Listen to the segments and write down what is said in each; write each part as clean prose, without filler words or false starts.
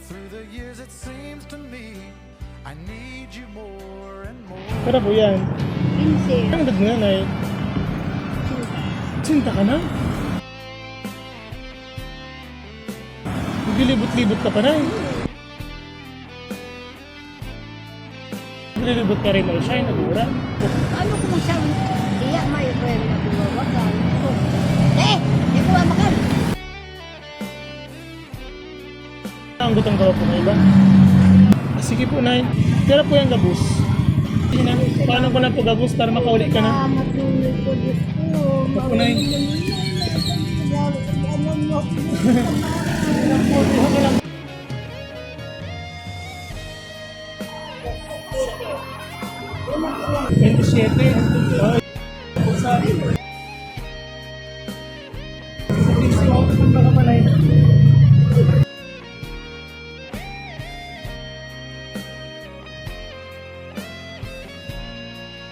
Through the years it seems to me I need you more and more. Pero po yan. 15. Ang edad mo yan ay? Sinta ka na? Naglilibot-libot ka pa na eh. Naglilibot ka rin ay siya, nagura. Ano kung siyang iya may friend na bumawakan? Di ko makan. Ang gutong gawa po na iba. Sige po, Nay. Pero po yung gabus. Sige na. Paano ko na po gabus para makauli ka na? Salamat nung ko Diyos ko. Ito po, Nay. Ano mo? 27. Ay. Sa PC, kung baka pa, Nay.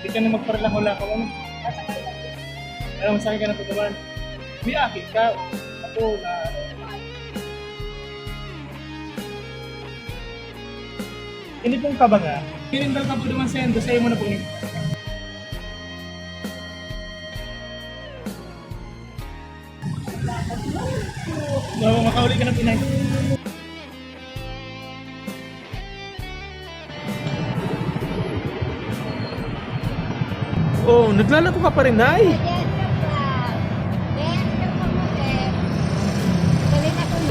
Hindi ka na magparala-hula ka mo. Alam mo sa akin ka na pagkaban. May akit ka. Ako na... Ini pong kabaga. Pinindal ka po naman sa endo. Sa'yo mo na po ni. Makauli ka na Pinay. Oh, naglalako ka pa rin, Nay.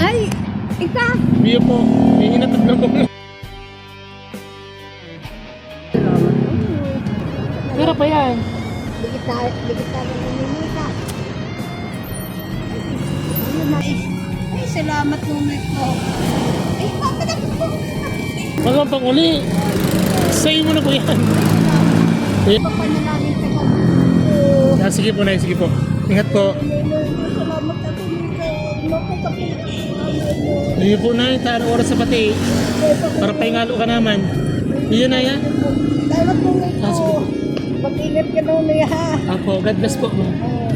Ay, ikaw. Biyo po, may hinatag na po. Pero pa yan. Bigit na rin naminita. Ay, salamat nung ko. Ay, papalag ko. Walang pang uli. Sa'yo mo na po yan. Papanalangin ka kami. Sige po, Nay, sige po. Ingat po. Salamat na kami. Sige po, Nay, tayo oras sa pati. Para pahingalo ka naman. Iyon na yan. Salamat nung Sige po. Mag-ingat ka nung ha. Ako, God bless po. Oo.